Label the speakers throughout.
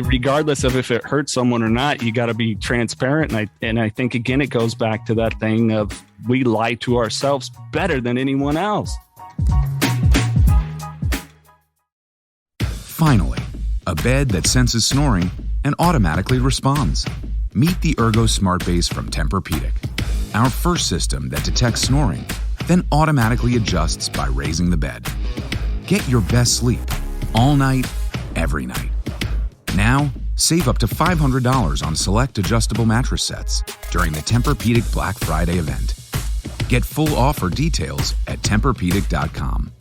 Speaker 1: regardless of if it hurts someone or not, you got to be transparent. And I think, again, it goes back to that thing of we lie to ourselves better than anyone else.
Speaker 2: Finally, a bed that senses snoring and automatically responds. Meet the Ergo Smart Base from Tempur-Pedic, our first system that detects snoring, then automatically adjusts by raising the bed. Get your best sleep all night, every night. Now, save up to $500 on select adjustable mattress sets during the Tempur-Pedic Black Friday event. Get full offer details at TempurPedic.com.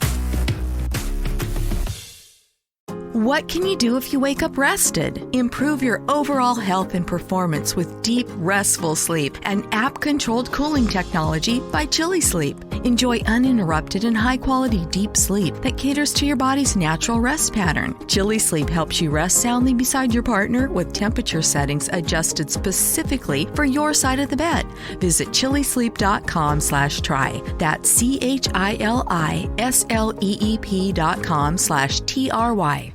Speaker 3: What can you do if you wake up rested? Improve your overall health and performance with deep, restful sleep and app-controlled cooling technology by Chili Sleep. Enjoy uninterrupted and high-quality deep sleep that caters to your body's natural rest pattern. Chili Sleep helps you rest soundly beside your partner with temperature settings adjusted specifically for your side of the bed. Visit chilisleep.com/try. That's CHILISLEEP.com/TRY.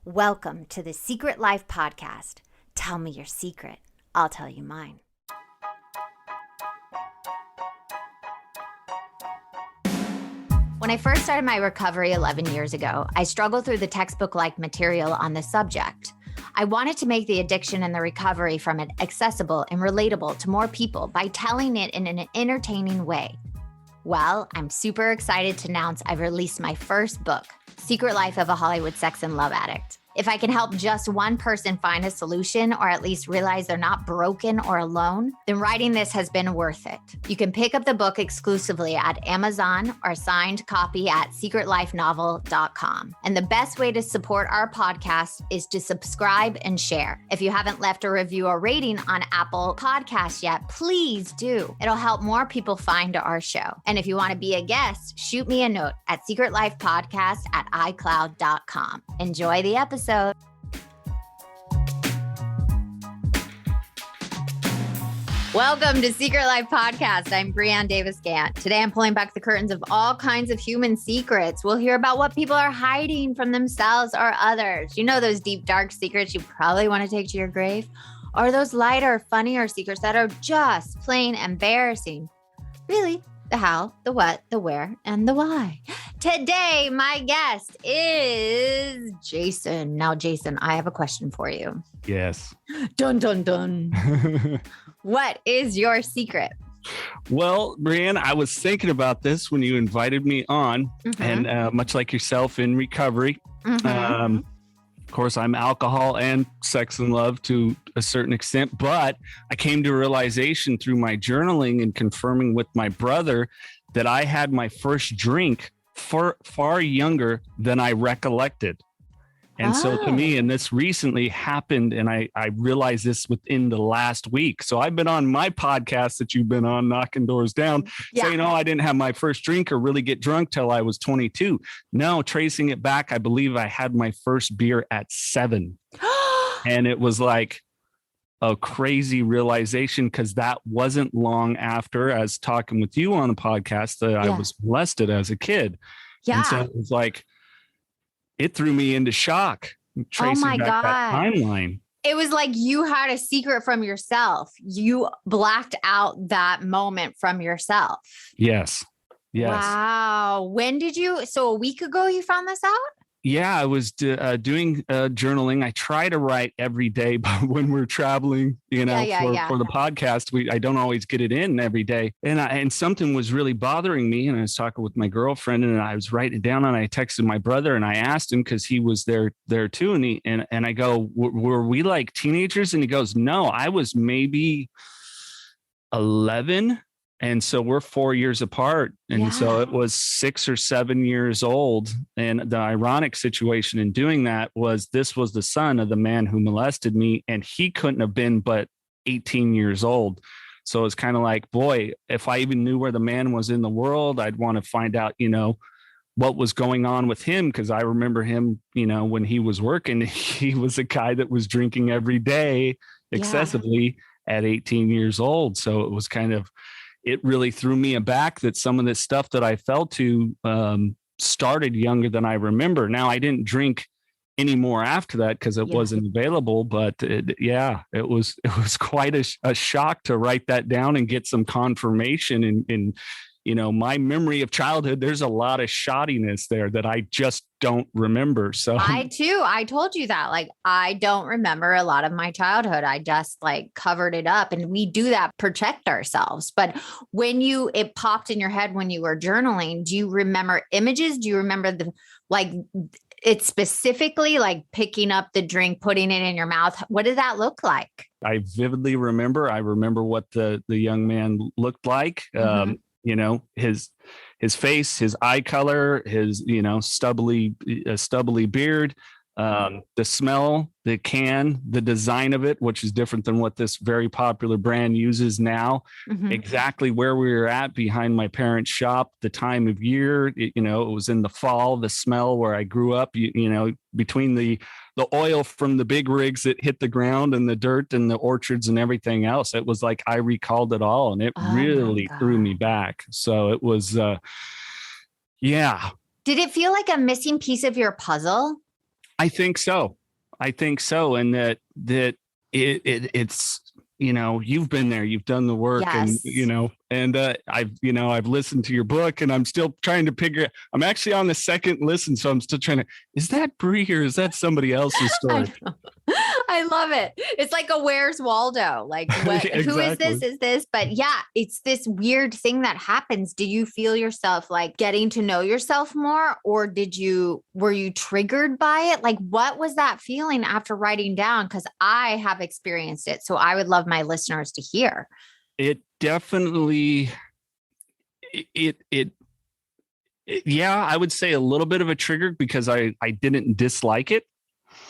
Speaker 4: Welcome to the Secret Life Podcast. Tell me your secret. I'll tell you mine. When I first started my recovery 11 years ago, I struggled through the textbook-like material on this subject. I wanted to make the addiction and the recovery from it accessible and relatable to more people by telling it in an entertaining way. Well, I'm super excited to announce I've released my first book, Secret Life of a Hollywood Sex and Love Addict. If I can help just one person find a solution or at least realize they're not broken or alone, then writing this has been worth it. You can pick up the book exclusively at Amazon or signed copy at secretlifenovel.com. And the best way to support our podcast is to subscribe and share. If you haven't left a review or rating on Apple Podcasts yet, please do. It'll help more people find our show. And if you want to be a guest, shoot me a note at secretlifepodcast@icloud.com. Enjoy the episode. Welcome to Secret Life Podcast. I'm Brianne Davis-Gant. Today I'm pulling back the curtains of all kinds of human secrets. We'll hear about what people are hiding from themselves or others. You know those deep, dark secrets you probably want to take to your grave? Or those lighter, funnier secrets that are just plain embarrassing? Really? The how, the what, the where, and the why. Today, my guest is Jason. Now, Jason, I have a question for you.
Speaker 1: Yes.
Speaker 4: Dun, dun, dun. What is your secret?
Speaker 1: Well, Brianne, I was thinking about this when you invited me on, and much like yourself in recovery, of course, I'm alcohol and sex and love to a certain extent, but I came to a realization through my journaling and confirming with my brother that I had my first drink far younger than I recollected. And so to me, and this recently happened, and I realized this within the last week. So I've been on my podcast that you've been on, Knocking Doors Down, saying, I didn't have my first drink or really get drunk till I was 22. No, tracing it back, I believe I had my first beer at 7. And it was like a crazy realization because that wasn't long after, as talking with you on the podcast, that I was molested as a kid. Yeah. And so it was like, it threw me into shock. Tracing back that timeline.
Speaker 4: It was like you had a secret from yourself. You blacked out that moment from yourself.
Speaker 1: Yes.
Speaker 4: Wow. When did you? So a week ago you found this out?
Speaker 1: Yeah, I was doing journaling. I try to write every day, but when we're traveling, for the podcast, I don't always get it in every day. And something was really bothering me. And I was talking with my girlfriend, and I was writing it down. And I texted my brother, and I asked him because he was there too. And I go, were we like teenagers? And he goes, no, I was maybe 11. And so we're 4 years apart. And so it was 6 or 7 years old. And the ironic situation in doing that was this was the son of the man who molested me. And he couldn't have been but 18 years old. So it's kind of like, boy, if I even knew where the man was in the world, I'd want to find out, what was going on with him. Because I remember him, when he was working, he was a guy that was drinking every day excessively at 18 years old. So it was kind of, it really threw me aback that some of this stuff that I fell to started younger than I remember. Now, I didn't drink anymore after that because it
Speaker 4: Yeah.
Speaker 1: wasn't available. But it was quite a shock to write that down and get some confirmation in my memory of childhood. There's a lot of shoddiness there that I just don't remember. So
Speaker 4: I told you that, like, I don't remember a lot of my childhood. I just like covered it up, and we do that, protect ourselves. But when it popped in your head when you were journaling, do you remember images? Do you remember it specifically, like picking up the drink, putting it in your mouth? What did that look like?
Speaker 1: I vividly remember. I remember what the young man looked like. His face, his eye color, his stubbly beard, the smell, the can, the design of it, which is different than what this very popular brand uses now. Exactly where we were at behind my parents' shop, the time of year. It was in the fall. The smell where I grew up. Between the oil from the big rigs that hit the ground and the dirt and the orchards and everything else. It was like I recalled it all, and it really threw me back. So it was, yeah.
Speaker 4: Did it feel like a missing piece of your puzzle?
Speaker 1: I think so. And that it's, you've been there, you've done the work.
Speaker 4: Yes.
Speaker 1: And, I've listened to your book, and I'm still trying to I'm actually on the second listen. So I'm still trying to, is that Bree or is that somebody else's story?
Speaker 4: I love it. It's like a Where's Waldo? Like,
Speaker 1: Exactly.
Speaker 4: Who is this? Is this? But yeah, it's this weird thing that happens. Do you feel yourself like getting to know yourself more, or were you triggered by it? Like, what was that feeling after writing down? Because I have experienced it. So I would love my listeners to hear.
Speaker 1: It definitely, I would say a little bit of a trigger because I didn't dislike it.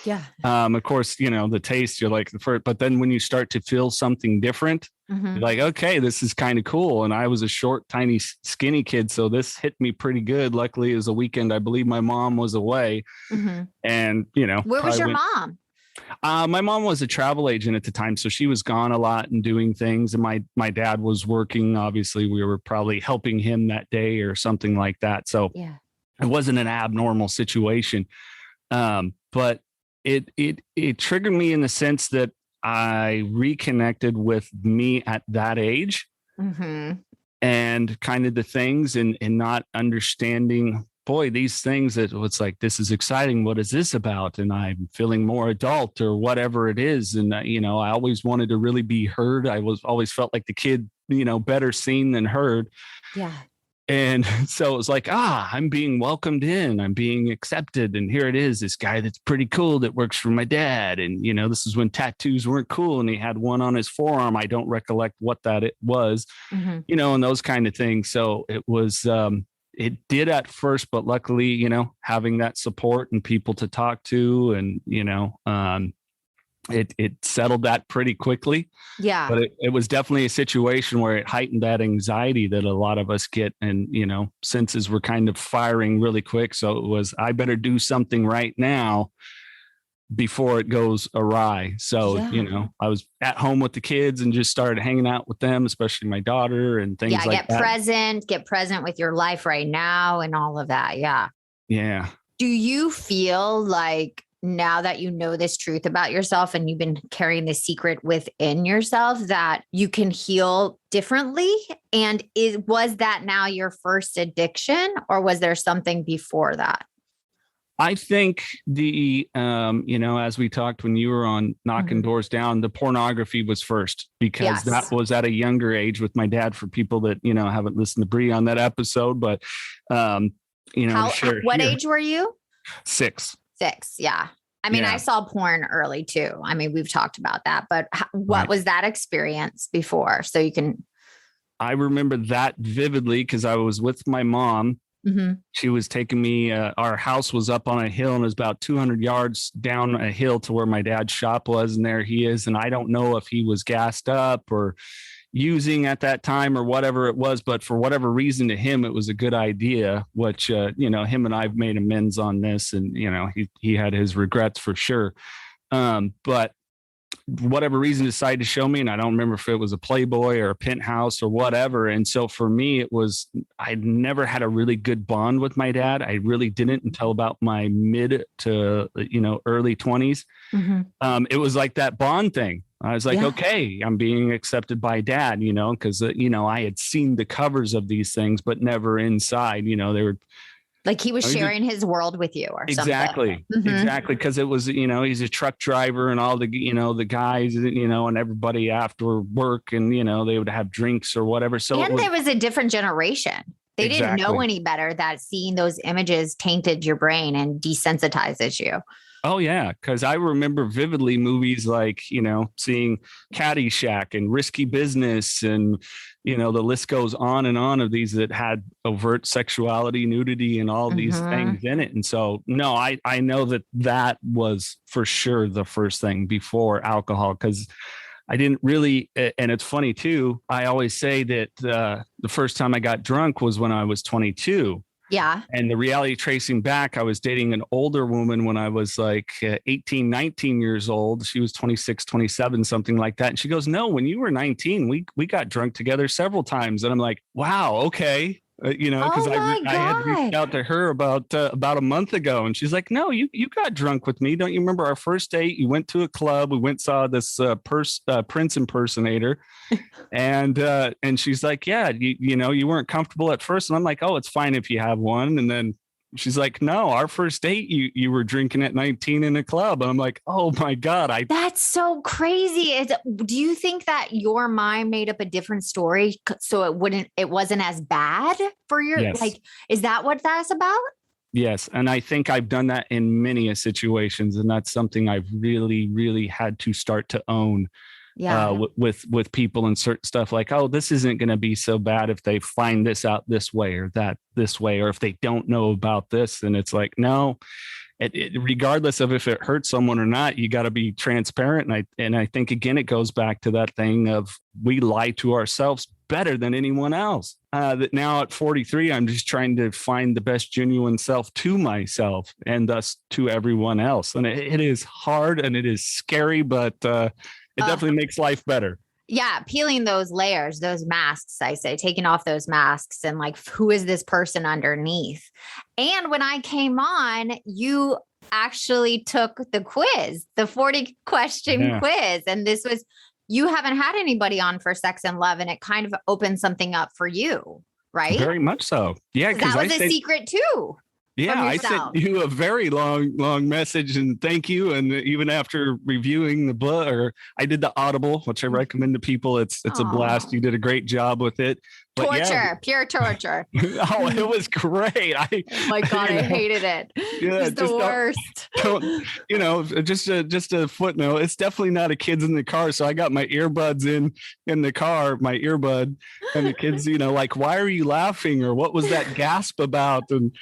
Speaker 4: Yeah.
Speaker 1: Of course, the taste, you're like the first, but then when you start to feel something different, you're like, okay, this is kind of cool. And I was a short, tiny, skinny kid. So this hit me pretty good. Luckily, it was a weekend. I believe my mom was away. And,
Speaker 4: where was your mom?
Speaker 1: My mom was a travel agent at the time, so she was gone a lot and doing things. And my dad was working. Obviously, we were probably helping him that day or something like that. So it wasn't an abnormal situation. But it triggered me in the sense that I reconnected with me at that age and kind of the things and not understanding, boy, these things that it's like, this is exciting. What is this about? And I'm feeling more adult or whatever it is. And, I always wanted to really be heard. I always felt like the kid, better seen than heard.
Speaker 4: Yeah.
Speaker 1: And so it was like, I'm being welcomed in, I'm being accepted. And here it is, this guy that's pretty cool that works for my dad. And, this is when tattoos weren't cool. And he had one on his forearm. I don't recollect what it was, and those kind of things. So it was, it did at first, but luckily, having that support and people to talk to and, it settled that pretty quickly. Yeah. But it was definitely a situation where it heightened that anxiety that a lot of us get. And, senses were kind of firing really quick. So it was, I better do something right now before it goes awry. So, I was at home with the kids and just started hanging out with them, especially my daughter and things like that.
Speaker 4: Get present with your life right now and all of that. Yeah.
Speaker 1: Yeah.
Speaker 4: Do you feel like, now that you know this truth about yourself and you've been carrying this secret within yourself, that you can heal differently? And was that now your first addiction, or was there something before that?
Speaker 1: I think as we talked when you were on Knocking Doors Down, the pornography was first because that was at a younger age with my dad, for people that, haven't listened to Bree on that episode, but,
Speaker 4: what age were you?
Speaker 1: 6.
Speaker 4: Yeah. I mean, I saw porn early too. I mean, we've talked about that, but what was that experience before? So you can.
Speaker 1: I remember that vividly because I was with my mom. She was taking me, our house was up on a hill and it was about 200 yards down a hill to where my dad's shop was. And there he is. And I don't know if he was gassed up or using at that time or whatever it was, but for whatever reason to him, it was a good idea, which, him and I've made amends on this, and, he had his regrets for sure. But whatever reason, decided to show me. And I don't remember if it was a Playboy or a Penthouse or whatever. And so for me, I'd never had a really good bond with my dad. I really didn't until about my mid to, early 20s. It was like that bond thing. I was like, okay, I'm being accepted by dad, because, I had seen the covers of these things, but never inside, they were.
Speaker 4: Like he was sharing his world with you or
Speaker 1: something. Exactly. Because it was, he's a truck driver and all the, the guys, and everybody after work and, they would have drinks or whatever. So
Speaker 4: there was a different generation. They didn't know any better that seeing those images tainted your brain and desensitizes you.
Speaker 1: Oh, yeah. Because I remember vividly movies like, seeing Caddyshack and Risky Business and, the list goes on and on of these that had overt sexuality, nudity, and all these things in it. And so, no, I know that was for sure the first thing before alcohol, because I didn't really. And it's funny, too. I always say that the first time I got drunk was when I was 22.
Speaker 4: Yeah.
Speaker 1: And the reality tracing back, I was dating an older woman when I was like 18, 19 years old. She was 26, 27, something like that. And she goes, no, when you were 19, we got drunk together several times. And I'm like, wow, okay. Because I had reached out to her about a month ago, and she's like, no, you got drunk with me. Don't you remember our first date? You went to a club. We went, saw this Prince impersonator. And she's like, yeah, you weren't comfortable at first. And I'm like, oh, it's fine if you have one. And then she's like, no, our first date, you were drinking at 19 in a club. And I'm like, oh my God.
Speaker 4: That's so crazy. Do you think that your mind made up a different story so it wasn't as bad for your, is that what that's about?
Speaker 1: Yes. And I think I've done that in many situations. And that's something I've really, really had to start to own. With people and certain stuff like, oh, this isn't going to be so bad if they find this out this way or that this way, or if they don't know about this. And it's like, no, regardless of if it hurts someone or not, you got to be transparent. And I think, again, it goes back to that thing of we lie to ourselves better than anyone else. That now at 43, I'm just trying to find the best genuine self to myself and thus to everyone else. And it is hard and it is scary, but it definitely makes life better.
Speaker 4: Yeah. Peeling those layers, those masks, I say, taking off those masks and like, who is this person underneath? And when I came on, you actually took the quiz, the 40 question quiz. And you haven't had anybody on for Sex and Love, and it kind of opened something up for you, right?
Speaker 1: Very much so. Yeah.
Speaker 4: That was a secret too.
Speaker 1: Yeah, I sent you a very long message and thank you. And even after reviewing the book, or I did the Audible, which I recommend to people. It's a blast. You did a great job with it. But
Speaker 4: pure torture.
Speaker 1: Oh, it was great.
Speaker 4: Oh my God, I hated it. Yeah, it's the worst.
Speaker 1: Just a footnote. It's definitely not a kids in the car. So I got my earbuds in the car, my earbud, and the kids, like, why are you laughing? Or what was that gasp about? And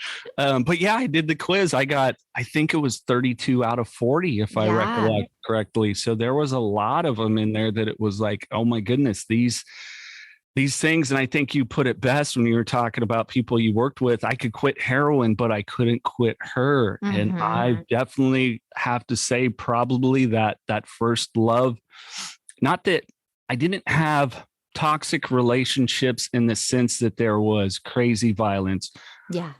Speaker 1: but yeah, I did the quiz. I think it was 32 out of 40, if I recollect correctly. So there was a lot of them in there that it was like, oh my goodness, these things. And I think you put it best when you were talking about people you worked with. I could quit heroin, but I couldn't quit her. And I definitely have to say probably that first love, not that I didn't have toxic relationships in the sense that there was crazy violence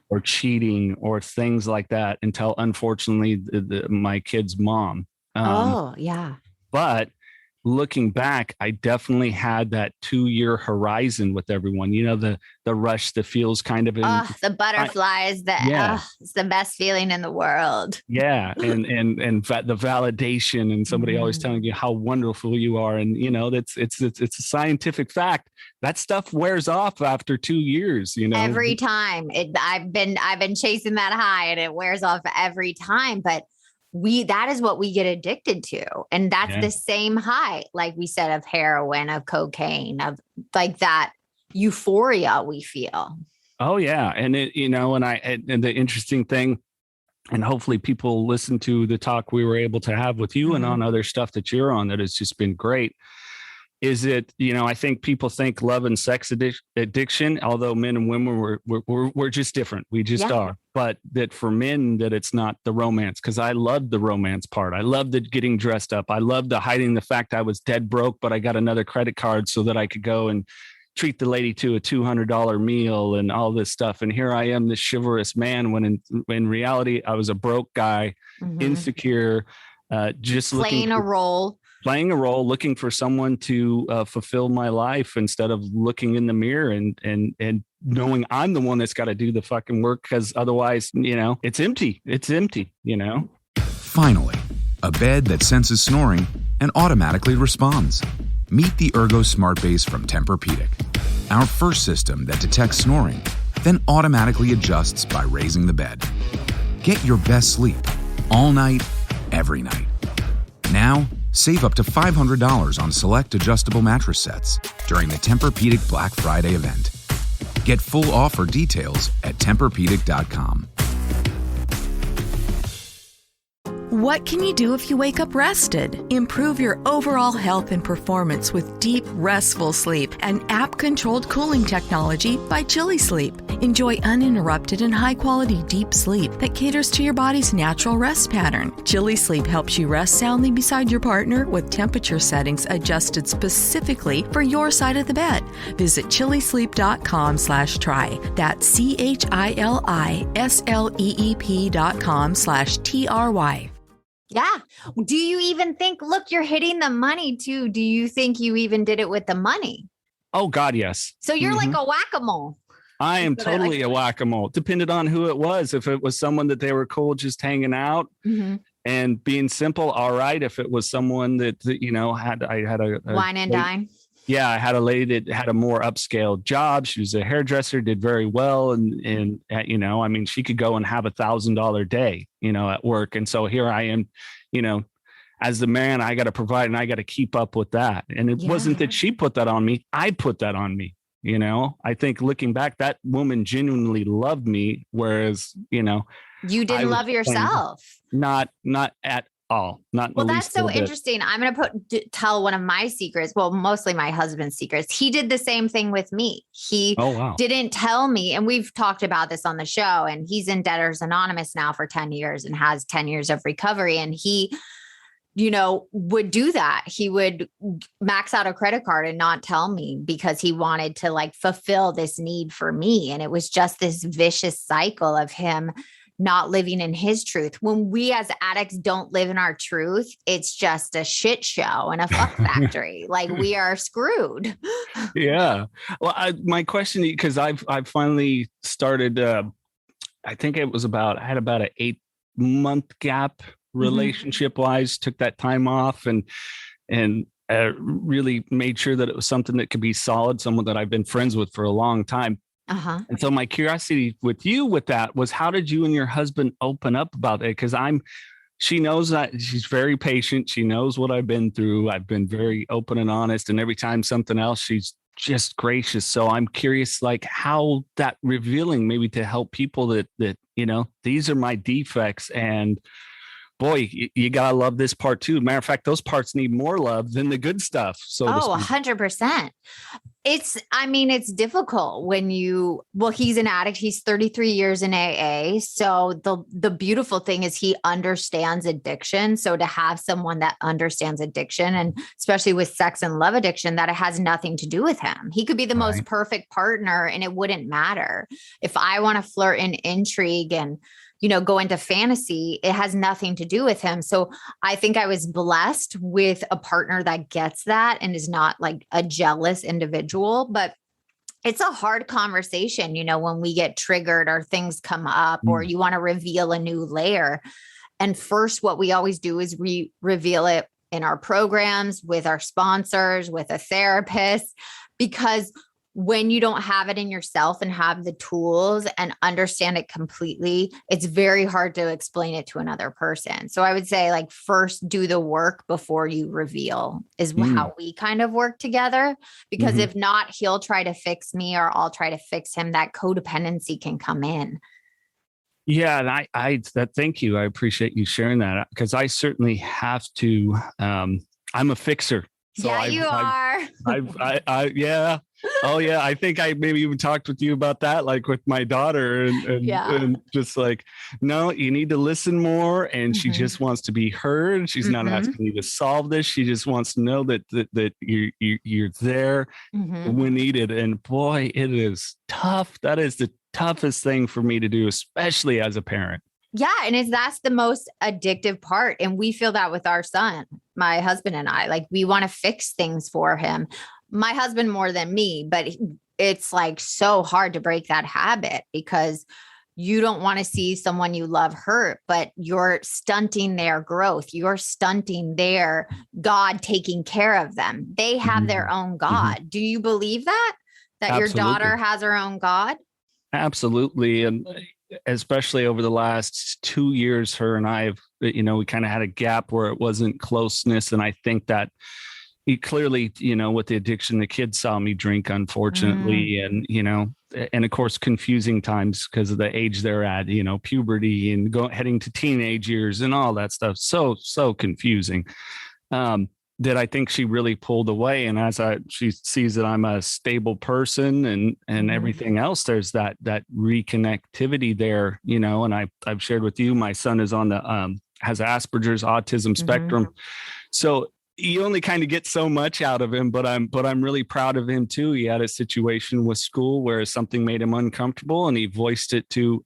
Speaker 1: or cheating or things like that until unfortunately my kid's mom. But looking back, I definitely had that 2-year horizon with everyone. The rush that feels kind of
Speaker 4: the butterflies. It's the best feeling in the world.
Speaker 1: Yeah, and the validation and somebody always telling you how wonderful you are, and it's a scientific fact that stuff wears off after 2 years.
Speaker 4: Every time I've been chasing that high, and it wears off every time, but. That is what we get addicted to. And that's the same high, like we said, of heroin, of cocaine, of like that euphoria we feel.
Speaker 1: Oh yeah. And and the interesting thing, and hopefully people listen to the talk we were able to have with you and on other stuff that you're on, that has just been great. Is it, I think people think love and sex addiction, although men and women we're just different. We just are. But that for men, that it's not the romance, because I loved the romance part. I loved the getting dressed up. I loved the hiding the fact I was dead broke, but I got another credit card so that I could go and treat the lady to a $200 meal and all this stuff. And here I am, this chivalrous man, when in reality, I was a broke guy, insecure, just
Speaker 4: playing a role,
Speaker 1: looking for someone to fulfill my life, instead of looking in the mirror and knowing I'm the one that's got to do the fucking work, because otherwise, it's empty. It's empty,
Speaker 2: Finally, a bed that senses snoring and automatically responds. Meet the Ergo Smart Base from Tempur-Pedic, our first system that detects snoring, then automatically adjusts by raising the bed. Get your best sleep all night, every night. Now, save up to $500 on select adjustable mattress sets during the Tempur-Pedic Black Friday event. Get full offer details at TempurPedic.com.
Speaker 3: What can you do if you wake up rested? Improve your overall health and performance with deep, restful sleep and app-controlled cooling technology by Chili Sleep. Enjoy uninterrupted and high-quality deep sleep that caters to your body's natural rest pattern. Chili Sleep helps you rest soundly beside your partner with temperature settings adjusted specifically for your side of the bed. Visit chilisleep.com/try. That's CHILISLEEP.com/TRY.
Speaker 4: Yeah. Do you even think, look, you're hitting the money too. Do you think you even did it with the money?
Speaker 1: Oh God, yes.
Speaker 4: So you're like a whack-a-mole.
Speaker 1: I am totally a whack-a-mole. Depended on who it was. If it was someone that they were cool, just hanging out and being simple, all right. If it was someone that I had a
Speaker 4: wine and dine.
Speaker 1: Yeah, I had a lady that had a more upscale job. She was a hairdresser, did very well, and she could go and have $1,000 day, at work. And so here I am, as the man, I got to provide and I got to keep up with that. And it wasn't that she put that on me; I put that on me. I think looking back, that woman genuinely loved me, whereas you
Speaker 4: didn't love yourself.
Speaker 1: Not at all.
Speaker 4: Well, that's so interesting. I'm going to tell one of my secrets. Well, mostly my husband's secrets. He did the same thing with me. He didn't tell me. And we've talked about this on the show, and he's in Debtors Anonymous now for 10 years and has 10 years of recovery. And he, would do that. He would max out a credit card and not tell me because he wanted to fulfill this need for me. And it was just this vicious cycle of him not living in his truth. When we as addicts don't live in our truth, it's just a shit show and a fuck factory. We are screwed.
Speaker 1: Yeah. Well, my question, because I've finally started, I think it was I had about an 8-month gap relationship wise, took that time off and really made sure that it was something that could be solid, someone that I've been friends with for a long time. And so my curiosity with that was, how did you and your husband open up about it? Because she knows that she's very patient. She knows what I've been through. I've been very open and honest. And every time something else, she's just gracious. So I'm curious, how that revealing, maybe to help people that these are my defects, and boy, you gotta love this part too. Matter of fact, those parts need more love than the good stuff. So
Speaker 4: 100%. It's difficult when he's an addict. He's 33 years in AA. So the beautiful thing is he understands addiction. So to have someone that understands addiction, and especially with sex and love addiction, that it has nothing to do with him. He could be the most perfect partner and it wouldn't matter. If I want to flirt and intrigue and go into fantasy, it has nothing to do with him. So I think I was blessed with a partner that gets that and is not a jealous individual, but it's a hard conversation, when we get triggered or things come up or you want to reveal a new layer. And first, what we always do is reveal it in our programs, with our sponsors, with a therapist, because when you don't have it in yourself and have the tools and understand it completely, it's very hard to explain it to another person. So I would say first do the work before you reveal is how we kind of work together, because if not, he'll try to fix me or I'll try to fix him. That codependency can come in.
Speaker 1: Yeah. And I thank you. I appreciate you sharing that, because I certainly have to, I'm a fixer. So
Speaker 4: yeah, you are.
Speaker 1: Yeah. Oh yeah. I think I maybe even talked with you about that, like with my daughter and just like, no, you need to listen more. And she just wants to be heard. She's not asking you to solve this. She just wants to know that you're there when needed. And boy, it is tough. That is the toughest thing for me to do, especially as a parent.
Speaker 4: Yeah. And that's the most addictive part. And we feel that with our son, my husband and I, like we want to fix things for him. My husband more than me, but it's like so hard to break that habit because you don't want to see someone you love hurt, but you're stunting their growth. You're stunting their God taking care of them. They have their own God. Do you believe that your daughter has her own God?
Speaker 1: Absolutely. And especially over the last 2 years, her and I have, we kind of had a gap where it wasn't closeness. And I think that he clearly, with the addiction, the kids saw me drink, unfortunately. And, and of course, confusing times because of the age they're at, puberty and heading to teenage years and all that stuff. So confusing. That I think she really pulled away. And as she sees that I'm a stable person and everything else, there's that reconnectivity there, and I've shared with you, my son is on the, has Asperger's autism spectrum. So you only kind of get so much out of him, but I'm really proud of him too. He had a situation with school where something made him uncomfortable and he voiced it to,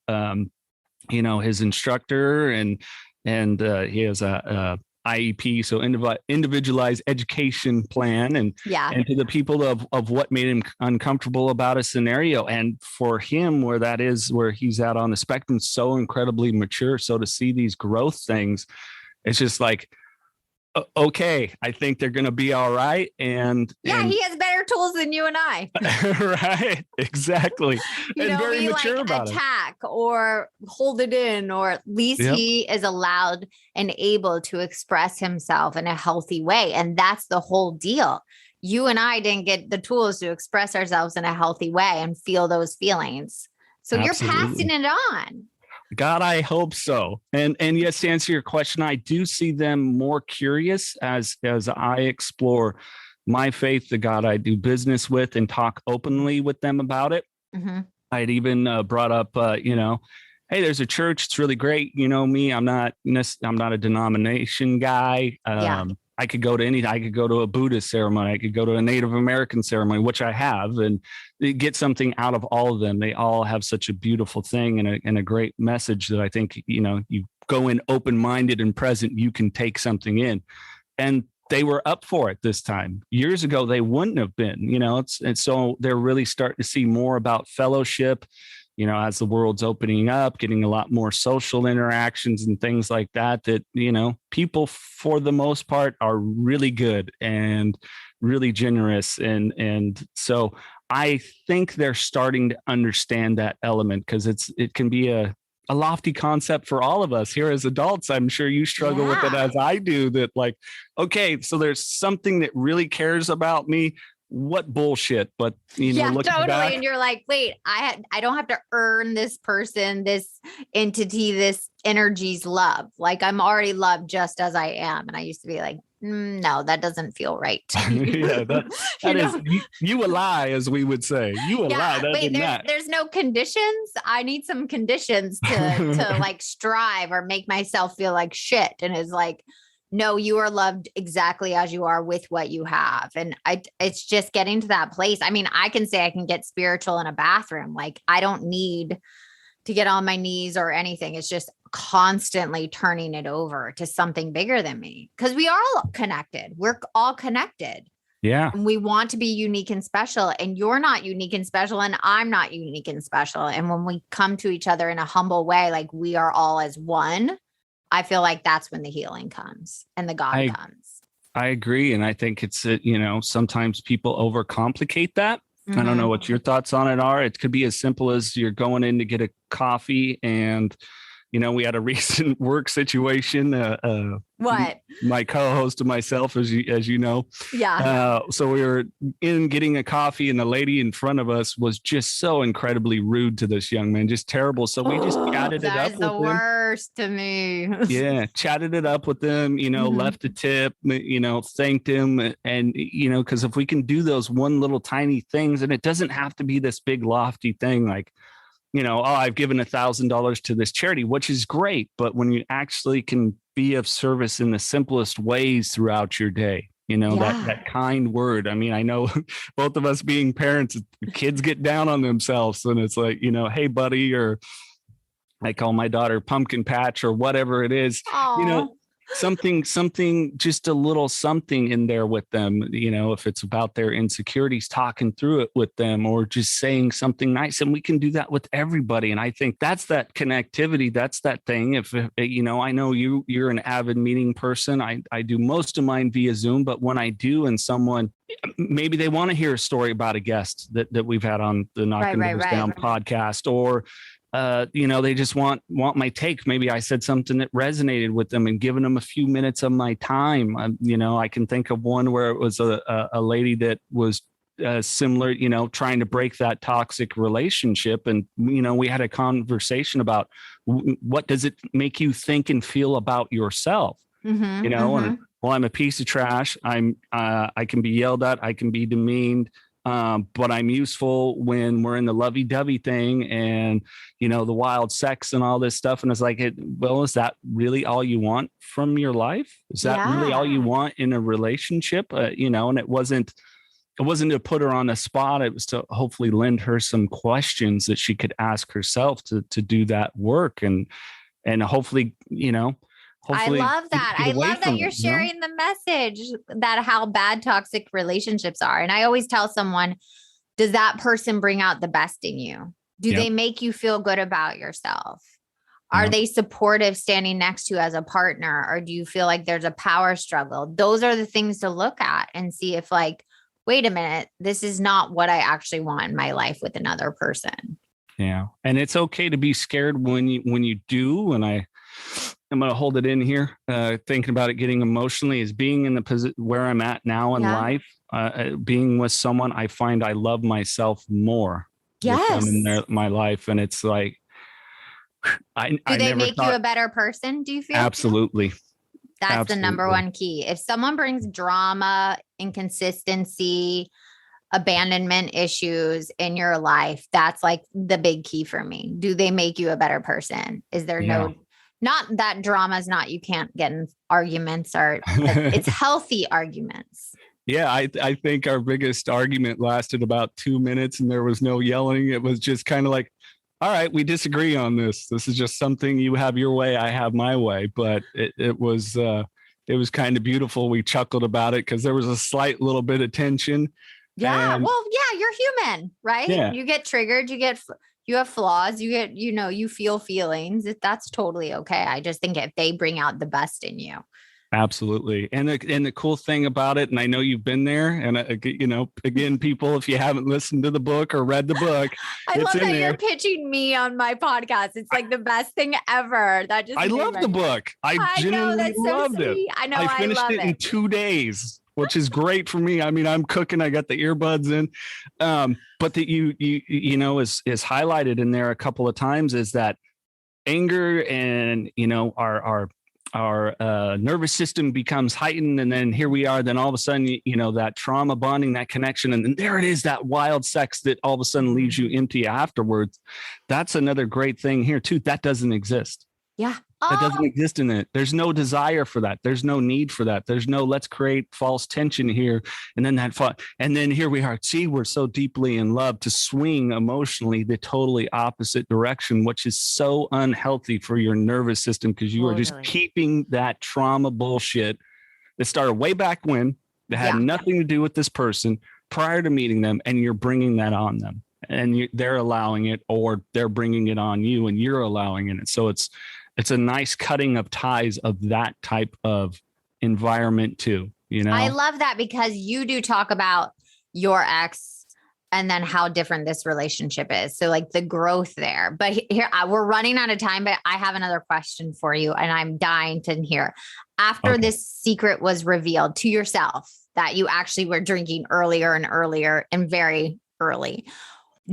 Speaker 1: his instructor and he has a IEP, so individualized education plan, and to the people of what made him uncomfortable about a scenario. And for him, where he's at on the spectrum, so incredibly mature. So to see these growth things, it's just like, okay, I think they're going to be all right. And
Speaker 4: he has better tools than you and I.
Speaker 1: Right. Exactly. And very mature like about
Speaker 4: attack or hold it in, or at least he is allowed and able to express himself in a healthy way. And that's the whole deal. You and I didn't get the tools to express ourselves in a healthy way and feel those feelings. So Absolutely. You're passing it on.
Speaker 1: God, I hope so. And yes, to answer your question, I do see them more curious as I explore my faith, the God I do business with, and talk openly with them about it. I'd even brought up, hey, there's a church. It's really great. Me, I'm not a denomination guy. I could go to a Buddhist ceremony. I could go to a Native American ceremony, which I have, and get something out of all of them. They all have such a beautiful thing and a great message that I think, you go in open-minded and present, you can take something in. And they were up for it this time. Years ago, they wouldn't have been, and so they're really starting to see more about fellowship, as the world's opening up, getting a lot more social interactions and things like that, people for the most part are really good and really generous. And so I think they're starting to understand that element, because it can be a lofty concept for all of us here as adults. I'm sure you struggle with it as I do, that like, okay, so there's something that really cares about me. What bullshit, but totally.
Speaker 4: Back, and you're like, wait, I don't have to earn this person, this entity, this energy's love. Like I'm already loved just as I am. And I used to be like, no, that doesn't feel right.
Speaker 1: that is you a lie, as we would say. You a lie.
Speaker 4: Wait, there's no conditions. I need some conditions to like strive or make myself feel like shit. And it's like, no, you are loved exactly as you are with what you have. And it's just getting to that place. I mean, I can say I can get spiritual in a bathroom. Like I don't need to get on my knees or anything. It's just constantly turning it over to something bigger than me, because we are all connected. We're all connected.
Speaker 1: Yeah.
Speaker 4: And we want to be unique and special, and you're not unique and special, and I'm not unique and special. And when we come to each other in a humble way, like we are all as one, I feel like that's when the healing comes and the God comes.
Speaker 1: I agree. And I think it's, sometimes people overcomplicate that. I don't know what your thoughts on it are. It could be as simple as you're going in to get a coffee and, we had a recent work situation.
Speaker 4: What?
Speaker 1: My co-host and myself, as you know.
Speaker 4: Yeah.
Speaker 1: So we were in getting a coffee, and the lady in front of us was just so incredibly rude to this young man, just terrible. So we just chatted it up.
Speaker 4: That is the worst to me.
Speaker 1: Yeah, chatted it up with him, left a tip, thanked him. And, because if we can do those one little tiny things, and it doesn't have to be this big lofty thing like, I've given $1,000 to this charity, which is great. But when you actually can be of service in the simplest ways throughout your day, that kind word. I mean, I know both of us being parents, kids get down on themselves, and it's like, hey, buddy, or I call my daughter Pumpkin Patch or whatever it is.
Speaker 4: Aww.
Speaker 1: Something, just a little something in there with them, if it's about their insecurities, talking through it with them, or just saying something nice. And we can do that with everybody. And I think that's that connectivity. That's that thing. If, I know you're an avid meeting person. I do most of mine via Zoom, but when I do, and someone, maybe they want to hear a story about a guest that we've had on the Knocking Doors Down podcast, or they just want my take. Maybe I said something that resonated with them and giving them a few minutes of my time. I can think of one where it was a lady that was similar, trying to break that toxic relationship. And, we had a conversation about what does it make you think and feel about yourself? And well, I'm a piece of trash. I can be yelled at. I can be demeaned. But I'm useful when we're in the lovey-dovey thing and, the wild sex and all this stuff. And it's like, is that really all you want from your life? Is that really all you want in a relationship? And it wasn't to put her on the spot. It was to hopefully lend her some questions that she could ask herself to do that work. And hopefully,
Speaker 4: I love that. I love that you're sharing the message that how bad toxic relationships are. And I always tell someone, does that person bring out the best in you? Do they make you feel good about yourself? Are they supportive standing next to you as a partner? Or do you feel like there's a power struggle? Those are the things to look at and see if wait a minute, this is not what I actually want in my life with another person.
Speaker 1: Yeah. And it's okay to be scared when you do. And I'm going to hold it in here, thinking about it, getting emotionally, is being in the position where I'm at now in life, being with someone, I find I love myself more with them in my life. And it's like, do
Speaker 4: they make you a better person? Do you feel?
Speaker 1: Absolutely.
Speaker 4: That's the number one key. If someone brings drama, inconsistency, abandonment issues in your life, that's like the big key for me. Do they make you a better person? Is there not that drama is not, you can't get in arguments, or it's healthy arguments.
Speaker 1: Yeah, I think our biggest argument lasted about 2 minutes and there was no yelling. It was just kind of like, all right, we disagree on this. This is just something, you have your way, I have my way. But it was kind of beautiful. We chuckled about it because there was a slight little bit of tension.
Speaker 4: Yeah. Well, yeah, you're human, right? Yeah. You get triggered, you have flaws, you feel feelings. That's totally okay. I just think if they bring out the best in you.
Speaker 1: Absolutely. And the cool thing about it, and I know you've been there, and again, people, if you haven't listened to the book or read the book,
Speaker 4: I love that you're pitching me on my podcast. It's like the best thing ever.
Speaker 1: I love the book. I genuinely loved it.
Speaker 4: I know.
Speaker 1: I finished it in 2 days, which is great for me. I mean, I'm cooking, I got the earbuds in. But that you is highlighted in there a couple of times is that anger and, our nervous system becomes heightened. And then here we are, then all of a sudden, that trauma bonding, that connection. And then there it is, that wild sex that all of a sudden leaves you empty afterwards. That's another great thing here too. That doesn't exist.
Speaker 4: Yeah.
Speaker 1: That doesn't exist in it. There's no desire for that. There's no need for that. There's no, let's create false tension here. And then and then here we are. See, we're so deeply in love to swing emotionally the totally opposite direction, which is so unhealthy for your nervous system, because you are just keeping that trauma bullshit that started way back when, that had nothing to do with this person prior to meeting them. And you're bringing that on them, and they're allowing it, or they're bringing it on you and you're allowing it. So it's a nice cutting of ties of that type of environment too. I
Speaker 4: love that, because you do talk about your ex and then how different this relationship is. So like the growth there. But here, we're running out of time, but I have another question for you and I'm dying to hear. After this secret was revealed to yourself that you actually were drinking earlier and earlier and very early,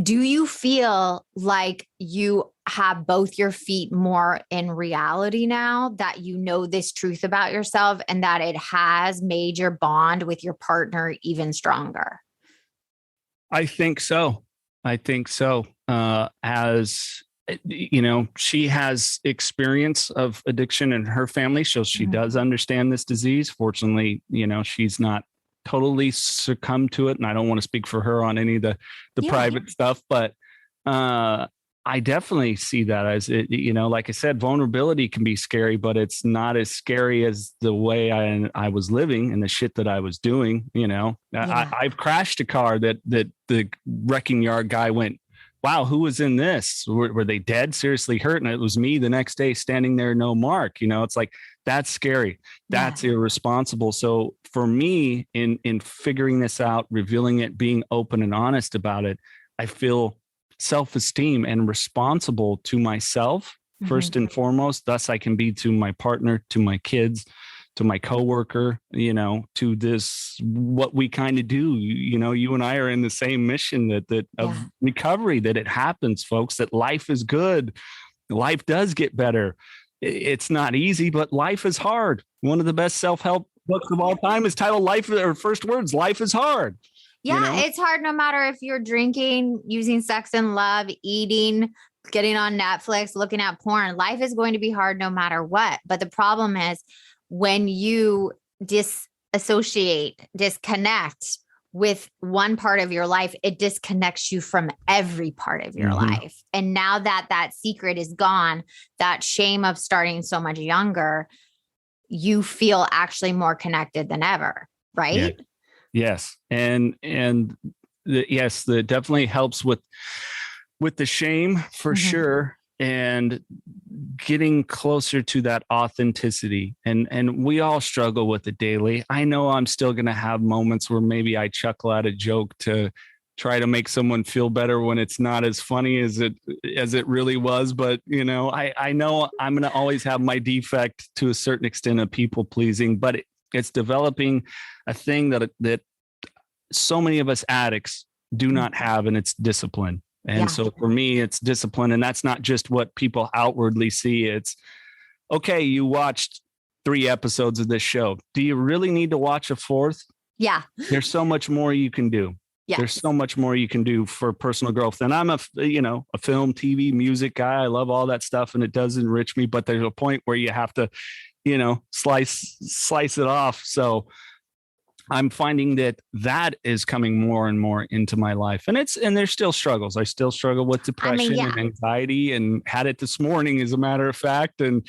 Speaker 4: do you feel like you have both your feet more in reality now that you know this truth about yourself and that it has made your bond with your partner even stronger?
Speaker 1: I think so. As you know, she has experience of addiction in her family, so she does understand this disease. Fortunately, you know, she's not totally succumbed to it, and I don't want to speak for her on any of the private stuff, but I definitely see that as it, you know, like I said, vulnerability can be scary, but it's not as scary as the way I was living and the shit that I was doing. You know, I've crashed a car that the wrecking yard guy went, wow, who was in this? Were they dead, seriously hurt? And it was me the next day standing there, no mark. You know, it's like, that's scary. That's irresponsible. So for me, in figuring this out, revealing it, being open and honest about it, I feel self-esteem and responsible to myself first and foremost. Thus I can be to my partner, to my kids, to my coworker, you know, to this, what we kind of do. You know, you and I are in the same mission that of recovery, that it happens, folks, that life is good. Life does get better. It's not easy, but life is hard. One of the best self-help books of all time is titled Life, or first words, Life is Hard.
Speaker 4: Yeah, you know? It's hard no matter if you're drinking, using sex and love, eating, getting on Netflix, looking at porn. Life is going to be hard no matter what. But the problem is when you disassociate, disconnect with one part of your life, it disconnects you from every part of your life. And now that secret is gone, that shame of starting so much younger, you feel actually more connected than ever, right?
Speaker 1: Yeah. Yes. And that definitely helps with the shame for sure. And getting closer to that authenticity. And we all struggle with it daily. I know I'm still going to have moments where maybe I chuckle at a joke to try to make someone feel better when it's not as funny as it really was. But, you know, I know I'm going to always have my defect to a certain extent of people pleasing, but it's developing a thing that so many of us addicts do not have, and it's discipline. And so for me, it's discipline. And that's not just what people outwardly see. It's, okay, you watched 3 episodes of this show. Do you really need to watch a 4th?
Speaker 4: Yeah.
Speaker 1: There's so much more you can do.
Speaker 4: Yes.
Speaker 1: There's so much more you can do for personal growth. And I'm a film, TV, music guy. I love all that stuff and it does enrich me, but there's a point where you have to, you know, slice it off. So I'm finding that is coming more and more into my life, and there's still struggles. I still struggle with depression and anxiety, and had it this morning, as a matter of fact. And,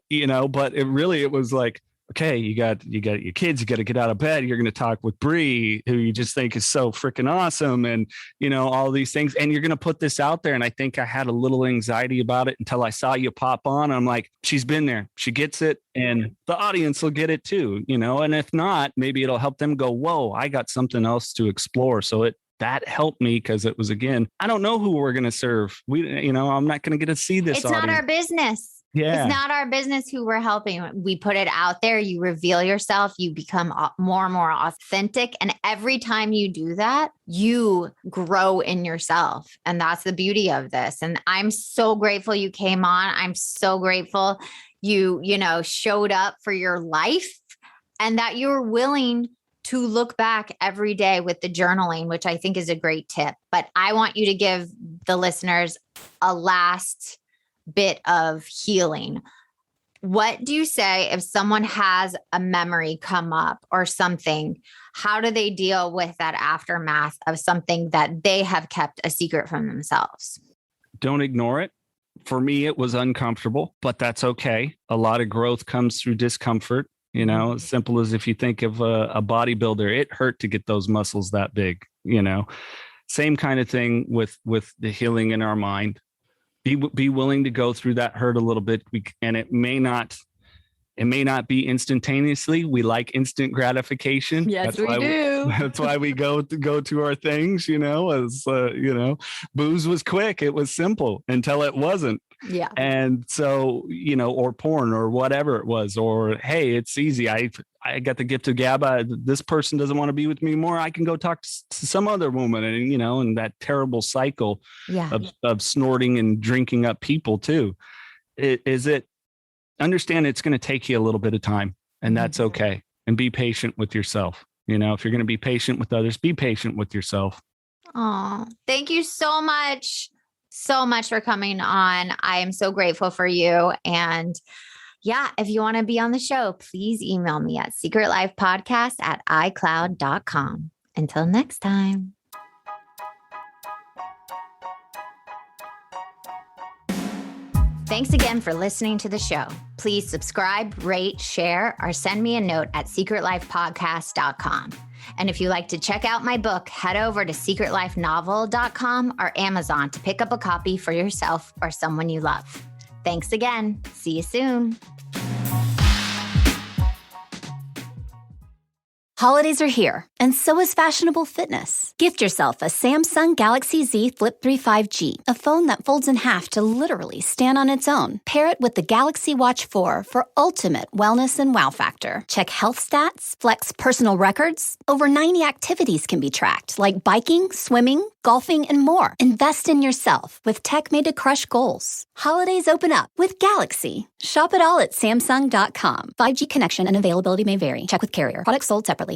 Speaker 1: you know, but it was like, okay, you got your kids, you got to get out of bed. You're going to talk with Bree, who you just think is so freaking awesome. And, you know, all these things, and you're going to put this out there. And I think I had a little anxiety about it until I saw you pop on. I'm like, she's been there, she gets it, and the audience will get it too, you know? And if not, maybe it'll help them go, whoa, I got something else to explore. So that helped me, because it was, again, I don't know who we're going to serve. I'm not going to get to see this.
Speaker 4: It's audience. Not our business. Yeah. It's not our business who we're helping. We put it out there. You reveal yourself. You become more and more authentic. And every time you do that, you grow in yourself. And that's the beauty of this. And I'm so grateful you came on. I'm so grateful you showed up for your life, and that you were willing to look back every day with the journaling, which I think is a great tip. But I want you to give the listeners a last bit of healing. What do you say if someone has a memory come up or something? How do they deal with that aftermath of something that they have kept a secret from themselves?
Speaker 1: Don't ignore it. For me, it was uncomfortable, but that's okay. A lot of growth comes through discomfort. You know, as simple as if you think of a bodybuilder, it hurt to get those muscles that big, you know. Same kind of thing with the healing in our mind. Be willing to go through that hurt a little bit, and it may not It may not be instantaneously. We like instant gratification.
Speaker 4: Yes, we do.
Speaker 1: That's why we go to our things, as booze was quick. It was simple until it wasn't.
Speaker 4: Yeah.
Speaker 1: And so, or porn or whatever it was, or, hey, it's easy. I got the gift of gab. This person doesn't want to be with me anymore. I can go talk to some other woman, and, and that terrible cycle of snorting and drinking up people too. Understand it's going to take you a little bit of time, and that's okay. And be patient with yourself. If you're going to be patient with others, be patient with yourself.
Speaker 4: Oh, thank you so much for coming on. I am so grateful for you. And yeah, if you want to be on the show, please email me at secretlifepodcast@icloud.com. Until next time. Thanks again for listening to the show. Please subscribe, rate, share, or send me a note at secretlifepodcast.com. And if you like to check out my book, head over to secretlifenovel.com or Amazon to pick up a copy for yourself or someone you love. Thanks again. See you soon.
Speaker 5: Holidays are here, and so is fashionable fitness. Gift yourself a Samsung Galaxy Z Flip 3 5G, a phone that folds in half to literally stand on its own. Pair it with the Galaxy Watch 4 for ultimate wellness and wow factor. Check health stats, flex personal records. Over 90 activities can be tracked, like biking, swimming, golfing, and more. Invest in yourself with tech made to crush goals. Holidays open up with Galaxy. Shop it all at Samsung.com. 5G connection and availability may vary. Check with carrier. Products sold separately.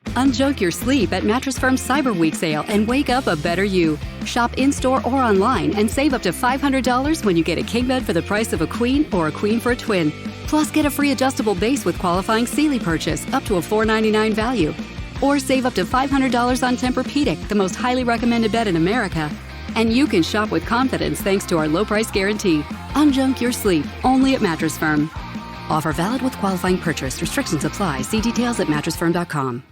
Speaker 6: Unjunk your sleep at Mattress Firm's Cyber Week sale and wake up a better you. Shop in-store or online and save up to $500 when you get a king bed for the price of a queen or a queen for a twin. Plus, get a free adjustable base with qualifying Sealy purchase up to a $499 value. Or save up to $500 on Tempur-Pedic, the most highly recommended bed in America. And you can shop with confidence thanks to our low price guarantee. Unjunk your sleep, only at Mattress Firm. Offer valid with qualifying purchase. Restrictions apply. See details at mattressfirm.com.